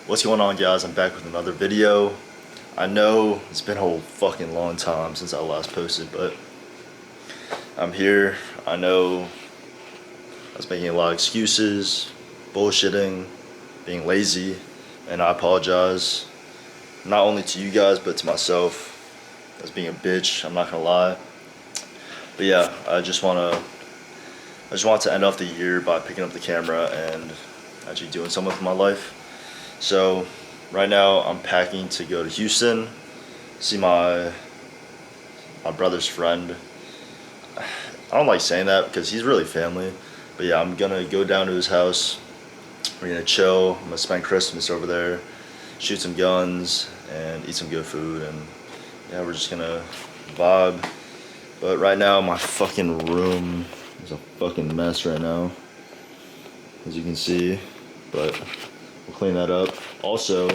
What's going on, guys? I'm back with another video. I know it's been a whole fucking long time since I last posted, but I'm here. I know I was making a lot of excuses, bullshitting, being lazy, and I apologize. Not only to you guys, but to myself. I was being a bitch, I'm not gonna lie. But yeah, I just want to end off the year by picking up the camera and actually doing something with my life. So right now I'm packing to go to Houston, see my brother's friend. I don't like saying that because he's really family, but yeah, I'm gonna go down to his house. We're gonna chill. I'm gonna spend Christmas over there, shoot some guns, and eat some good food, and yeah, we're just gonna vibe. But right now my fucking room is a fucking mess right now, as you can see, but we'll clean that up. Also,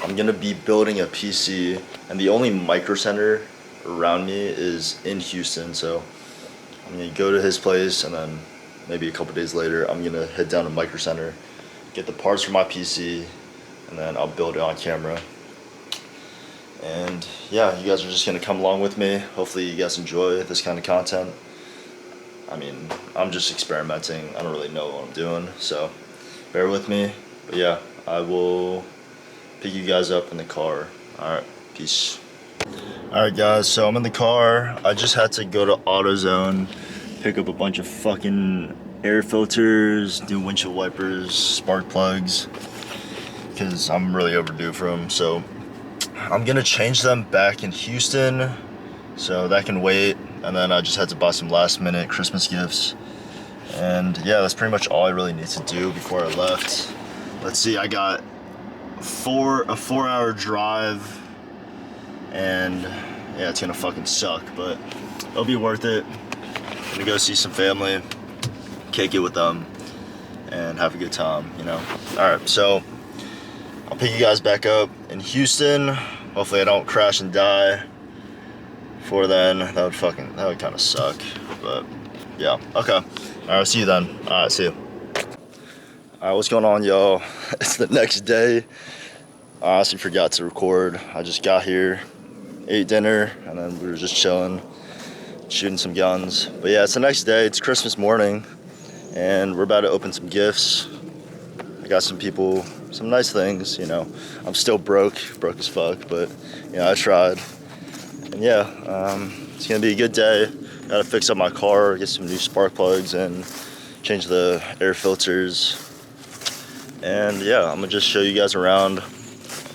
I'm gonna be building a PC, and the only micro center around me is in Houston, so I'm gonna go to his place, and then maybe a couple days later I'm gonna head down to Micro Center, get the parts for my PC, and then I'll build it on camera. And yeah, you guys are just gonna come along with me. Hopefully you guys enjoy this kind of content. I mean, I'm just experimenting. I don't really know what I'm doing, so bear with me. But yeah, I will pick you guys up in the car. Alright, peace. Alright guys, so I'm in the car. I just had to go to AutoZone, pick up a bunch of fucking air filters, new windshield wipers, spark plugs, because I'm really overdue for them. So I'm gonna change them back in Houston, so that can wait. And then I just had to buy some last minute Christmas gifts. And yeah, that's pretty much all I really need to do before I left. Let's see, I got a 4-hour drive, and yeah, it's gonna fucking suck, but it'll be worth it. I'm gonna go see some family, kick it with them, and have a good time, you know? Alright, so I'll pick you guys back up in Houston. Hopefully I don't crash and die before then. That would kind of suck, but yeah, okay. Alright, I'll see you then. Alright, see you. Alright, what's going on, y'all? It's the next day. I honestly forgot to record. I just got here, ate dinner, and then we were just chilling, shooting some guns. But yeah, it's the next day. It's Christmas morning, and we're about to open some gifts. I got some people some nice things, you know. I'm still broke as fuck, but you know, I tried. And yeah, it's gonna be a good day. Gotta fix up my car, get some new spark plugs, and change the air filters. And yeah, I'm gonna just show you guys around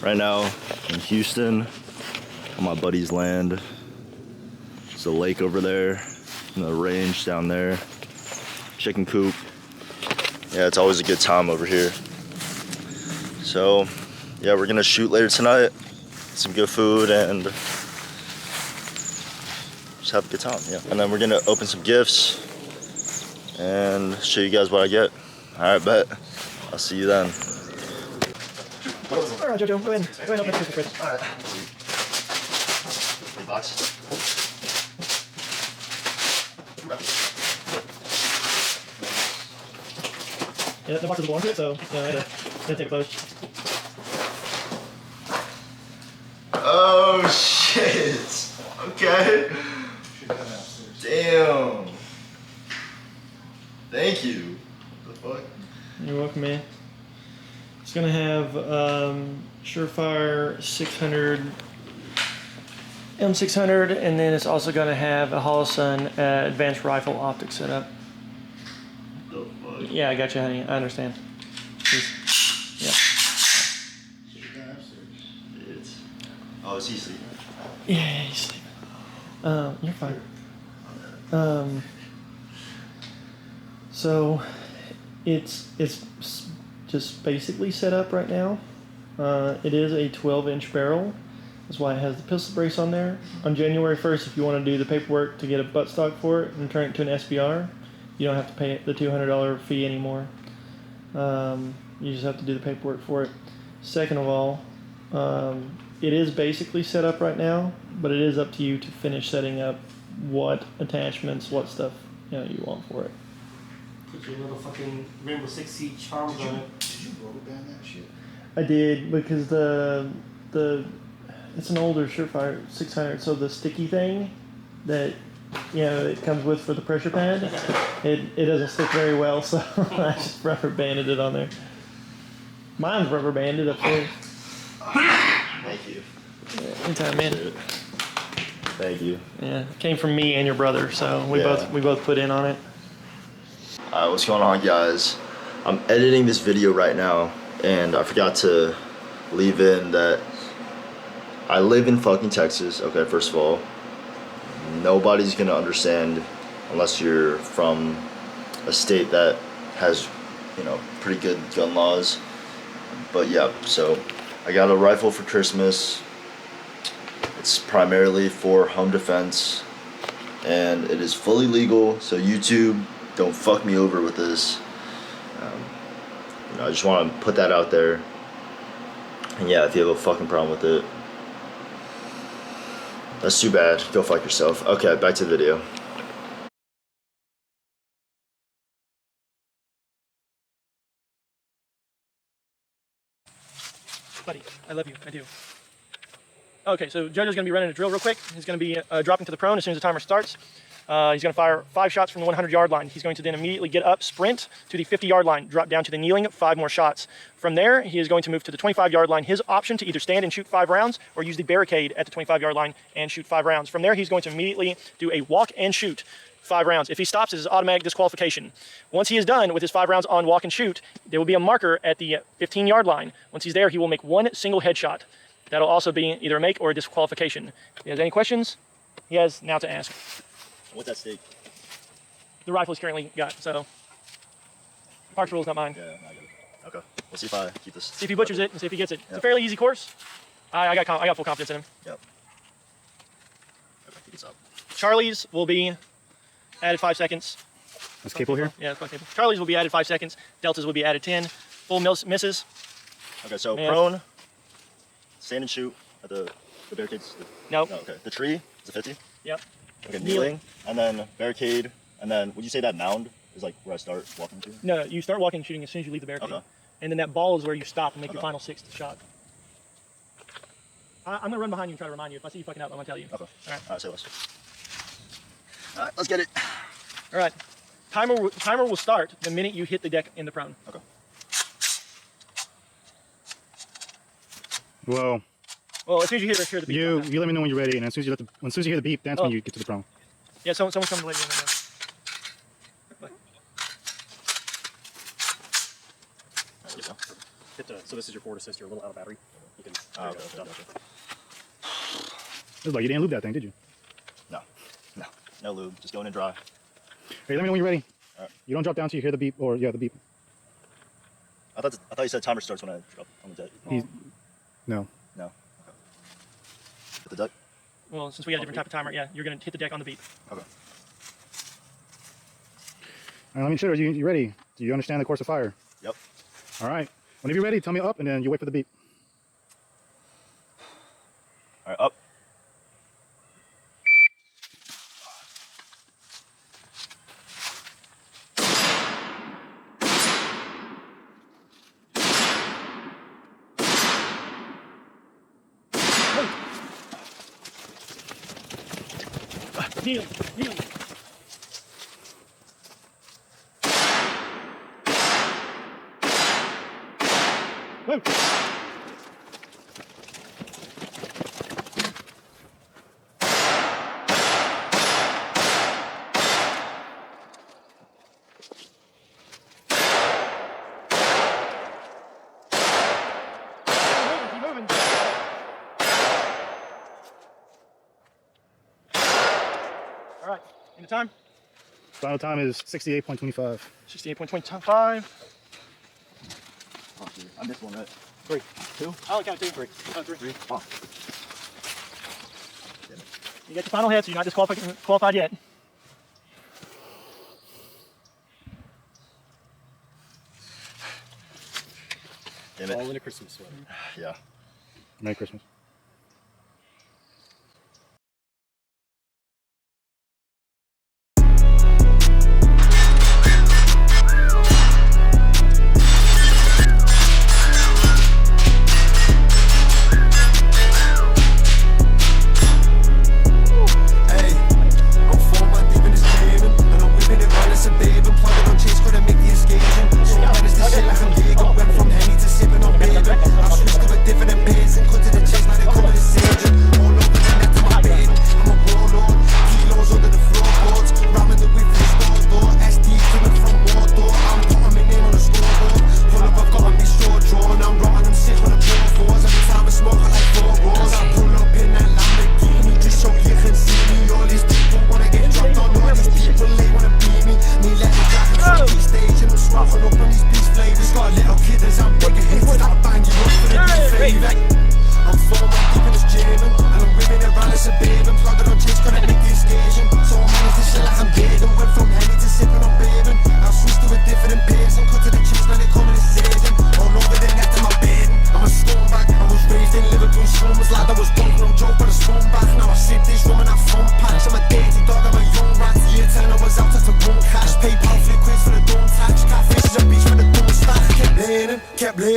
right now in Houston on my buddy's land. There's a lake over there, and the range down there, chicken coop. Yeah, it's always a good time over here. So yeah, we're gonna shoot later tonight, some good food, and just have a good time. Yeah, and then we're gonna open some gifts and show you guys what I get. All right, bet. I'll see you then. All right, Jojo, go ahead and open the fridge. All right. Big box. Yeah, the box doesn't belong to it, so I had to take a photo. Oh shit. Okay. Damn. Thank you. What the fuck? You're welcome, man. It's gonna have Surefire 600 M600, and then it's also gonna have a Holosun advanced rifle optic setup. What the fuck? Yeah, I got you, honey. I understand. Please. Yeah. Oh, is he sleeping? Yeah, he's sleeping. You're fine. So it's just basically set up right now. It is a 12-inch barrel. That's why it has the pistol brace on there. On January 1st, if you want to do the paperwork to get a buttstock for it and turn it to an SBR, you don't have to pay the $200 fee anymore. You just have to do the paperwork for it. Second of all, it is basically set up right now, but it is up to you to finish setting up what attachments, what stuff you want for it. Put your little fucking Rainbow Six Siege charms on it. Did you rubber band that shit? I did because the it's an older Surefire 600, so the sticky thing that it comes with for the pressure pad, it doesn't stick very well, so I just rubber banded it on there. Mine's rubber banded upstairs. Thank you. Yeah, anytime, man. Thank you. Yeah, it came from me and your brother, so we both put in on it. Alright, what's going on, guys? I'm editing this video right now, and I forgot to leave in that I live in fucking Texas. Okay, first of all, nobody's gonna understand unless you're from a state that has, pretty good gun laws. But yeah, so I got a rifle for Christmas. It's primarily for home defense, and it is fully legal, so YouTube, don't fuck me over with this. I just want to put that out there. And yeah, if you have a fucking problem with it, that's too bad. Go fuck yourself. Okay, back to the video. Buddy, I love you. I do. Okay, so Judge is going to be running a drill real quick. He's going to be dropping to the prone as soon as the timer starts. He's going to fire 5 shots from the 100-yard line. He's going to then immediately get up, sprint to the 50-yard line, drop down to the kneeling, 5 more shots. From there, he is going to move to the 25-yard line. His option to either stand and shoot 5 rounds or use the barricade at the 25-yard line and shoot 5 rounds. From there, he's going to immediately do a walk and shoot 5 rounds. If he stops, it is automatic disqualification. Once he is done with his 5 rounds on walk and shoot, there will be a marker at the 15-yard line. Once he's there, he will make 1 single headshot. That'll also be either a make or a disqualification. If he has any questions, he has now to ask. What's at stake? The rifle is currently got, so Park's rule is not mine. Yeah, I get it. Okay, we'll see if I keep this. See if he butchers it and see if he gets it. It's a fairly easy course. I got full confidence in him. Yep. Okay, he gets up. Charlie's will be added 5 seconds. That's cable here? Yeah, that's cable. Charlie's will be added 5 seconds. Deltas will be added 10. Full misses. Okay, so Man. prone, stand and shoot at the barricades. Nope. No, okay, the tree is a 50. Yep. Okay, kneeling, and then barricade, and then would you say that mound is like where I start walking to? No, you start walking and shooting as soon as you leave the barricade. Okay. And then that ball is where you stop and make your Okay. final 6th shot. I'm going to run behind you and try to remind you. If I see you fucking up, I'm going to tell you. Okay. All right. Alright, say less. Alright, let's get it. All right. Timer will start the minute you hit the deck in the prone. Okay. Well, As soon as you hear the beep. you let me know when you're ready, and as soon as you hear the beep, that's when you get to the prone. Yeah, someone's coming to let you in right now. There you go. So this is your forward assist. You're a little out of battery. You can. Okay, done. It's like you didn't lube that thing, did you? No lube, just going in dry. Hey, let me know when you're ready. Alright. You don't drop down till you hear the beep, or the beep. I thought you said timer starts when I drop on the deck. No. No. Okay. Hit the deck. Well, since we got a different type of timer, yeah, you're going to hit the deck on the beep. Okay. All right, let me show you. You ready? Do you understand the course of fire? Yep. All right. Whenever you're ready, tell me up, and then you wait for the beep. All right, up. Kneel. Whoa. Keep moving. All right, into time. Final time is 68.25. 68.25. Fuck you. I missed one, right? 3. 2. I'll count 2. 3. 3. Oh. You got your final hit, so you're not disqualified yet. Damn it. All in a Christmas sweater. Yeah. Merry Christmas.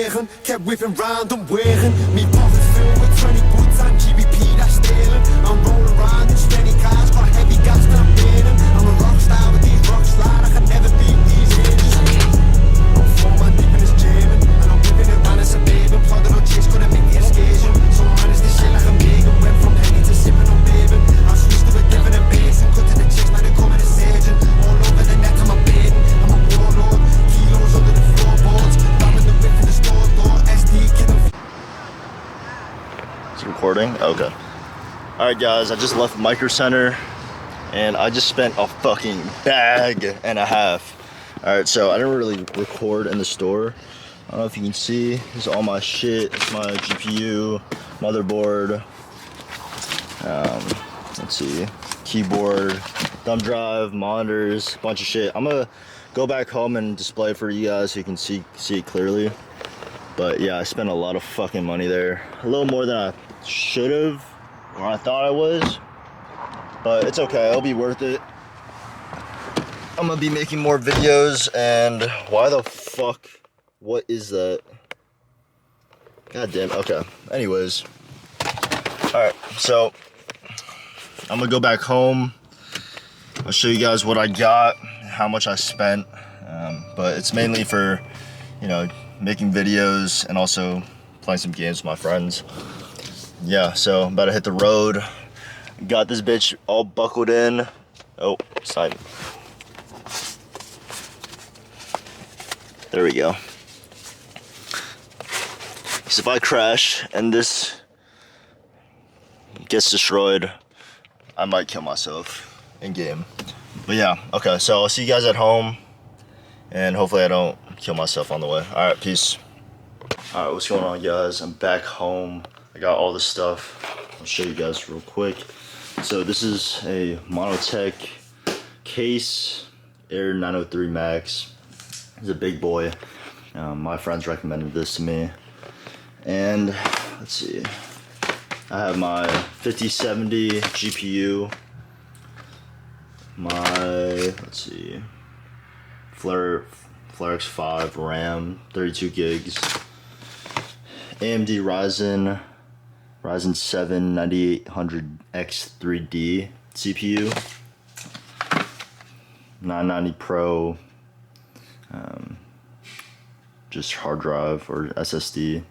wearing. Kept whipping round and wearing. Me pocket filled with 20 boots and GBP that's stealing. I'm rolling around in steady cars, got heavy gas that I'm burning. I'm a rock star with these rock slide, I can never beat these ages. I'm 4 man deep in this German, and I'm whipping it round in suburban. Plodding on chicks, gonna make the excursion. So manage this shit like a Megan. Went from Henny to sipping on bourbon. I switched to a different basin, cut to the chicks, now they call me the surgeon. All over the net, I'm a burden, I'm a warlord. Kilos under the floorboards, ramming the whip in the store door. SD kidding. It's recording? Okay. Alright guys, I just left Micro Center and I just spent a fucking bag and a half. Alright, so I didn't really record in the store. I don't know if you can see. This is all my shit. It's my GPU, motherboard, let's see, keyboard, thumb drive, monitors, bunch of shit. I'm gonna go back home and display it for you guys so you can see it clearly. But yeah, I spent a lot of fucking money there. A little more than I should have, or I thought I was. But it's okay, it'll be worth it. I'm gonna be making more videos, and why the fuck? What is that? God damn, okay. Anyways. Alright, so I'm gonna go back home. I'll show you guys what I got, how much I spent. But it's mainly for, you know, making videos and also playing some games with my friends. Yeah, so I'm about to hit the road. Got this bitch all buckled in. Oh, side. There we go. So if I crash and this gets destroyed, I might kill myself in game. But yeah, okay, so I'll see you guys at home, and hopefully I don't kill myself on the way. All right, peace. All right, what's going on, guys? I'm back home. I got all this stuff. I'll show you guys real quick. So this is a Monotech case, Air 903 Max. It's a big boy. My friends recommended this to me. And let's see, I have my 5070 GPU, my, let's see, Flarex 5 RAM, 32 gigs, AMD Ryzen 7 9800X3D CPU, 990 Pro, just hard drive or SSD.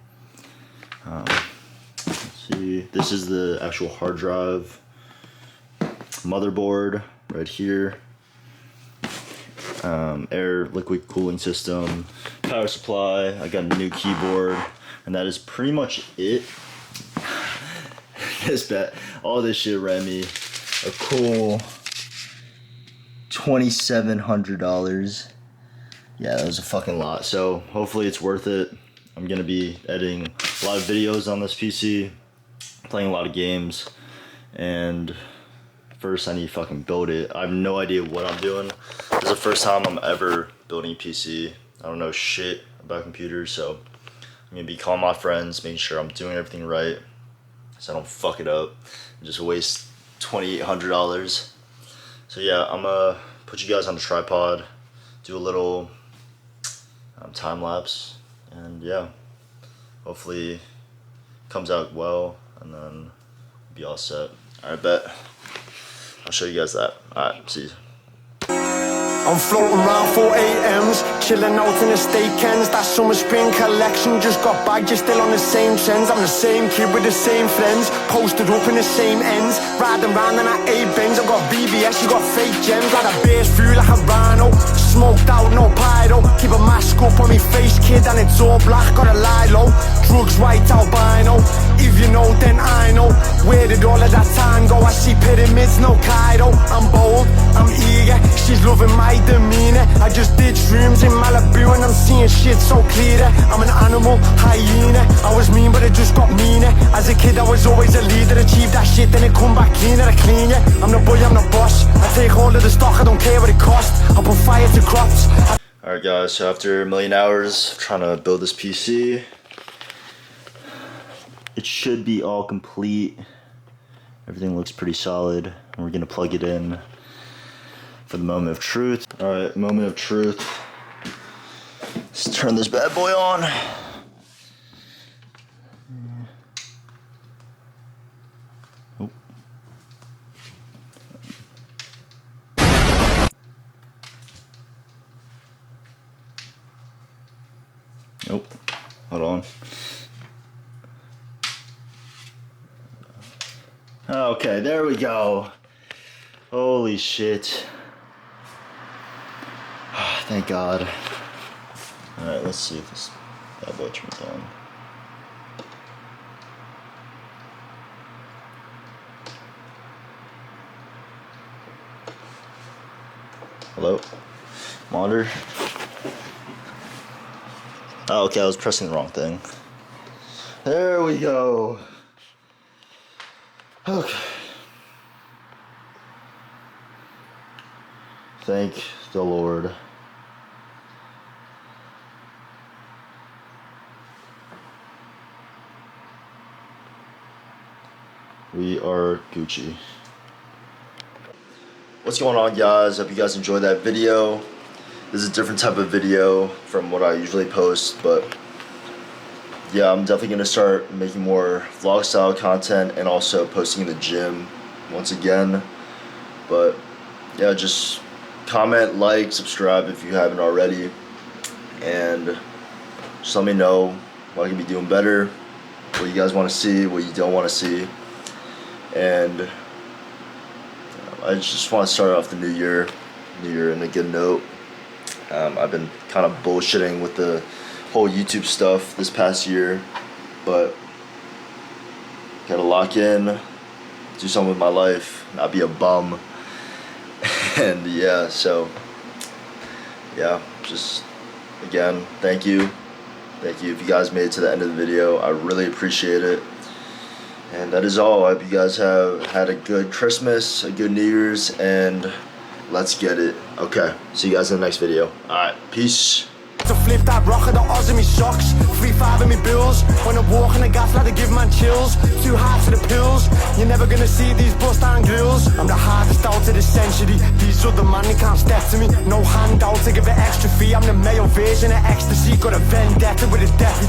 Let's see, this is the actual hard drive, motherboard right here, air liquid cooling system, power supply. I got a new keyboard, and that is pretty much it. All this shit ran me a cool $2,700. Yeah, that was a fucking lot. So hopefully it's worth it. I'm gonna be editing a lot of videos on this PC, playing a lot of games, and first I need to fucking build it. I have no idea what I'm doing. This is the first time I'm ever building a PC. I don't know shit about computers, so I'm gonna be calling my friends, making sure I'm doing everything right, so I don't fuck it up and just waste $2,800. So yeah, I'm gonna put you guys on the tripod, do a little time lapse, and yeah, hopefully it comes out well, and then be all set. Alright, bet. I'll show you guys that. Alright, see you. I'm floating around 4 AMs, chilling out in the state Kens. That summer spring collection just got back, just still on the same trends. I'm the same kid with the same friends, posted up in the same ends, riding round in that A-Benz. I've got BBS, you got fake gems, like a bass through like a rhino. Smoked out, no pyro, keep a mask up on me face, kid, and it's all black, gotta lie low. Drugs white albino, if you know then I know. Where did all of that time go? I see pyramids, no Cairo. I'm bold, I'm eager, she's loving my demeanor. I just did shrooms in Malibu and I'm seeing shit so clear. I'm an animal, hyena. I was mean but it just got meaner. As a kid I was always a leader, achieved that shit then it come back cleaner. I clean ya, I'm the boy, I'm the boss. I take all of the stock, I don't care what it costs. I put fire to crops. Alright guys, so after a million hours of trying to build this PC, it should be all complete. Everything looks pretty solid, and we're gonna plug it in for the moment of truth. Alright, moment of truth. Let's turn this bad boy on. on. Okay, there we go. Holy shit. Thank God. Alright, let's see if this bad boy turns on. Hello? Monitor? Oh, okay, I was pressing the wrong thing. There we go. Okay. Thank the Lord. We are Gucci. What's going on, guys? Hope you guys enjoyed that video. This is a different type of video from what I usually post, but yeah, I'm definitely gonna start making more vlog style content and also posting in the gym once again. But yeah, just comment, like, subscribe if you haven't already, and just let me know what I can be doing better, what you guys want to see, what you don't want to see. And I just want to start off the new year in a good note. I've been kind of bullshitting with the whole YouTube stuff this past year, but gotta lock in, do something with my life, not be a bum. And yeah, so yeah, just again, thank you if you guys made it to the end of the video. I really appreciate it. And that is all. I hope you guys have had a good Christmas, a good New Year's, and let's get it. Okay, see you guys in the next video. Alright, peace. To flip that rocker, the odds in me socks. 3-5 in me bills. When I'm walking the gas, like to give man chills. Too hard to the pills. You're never gonna see these bust down grills. I'm the hardest out of the century. These other man, they can't step to me. No handout to give an extra fee. I'm the male version of ecstasy. Got a vendetta with a deputy.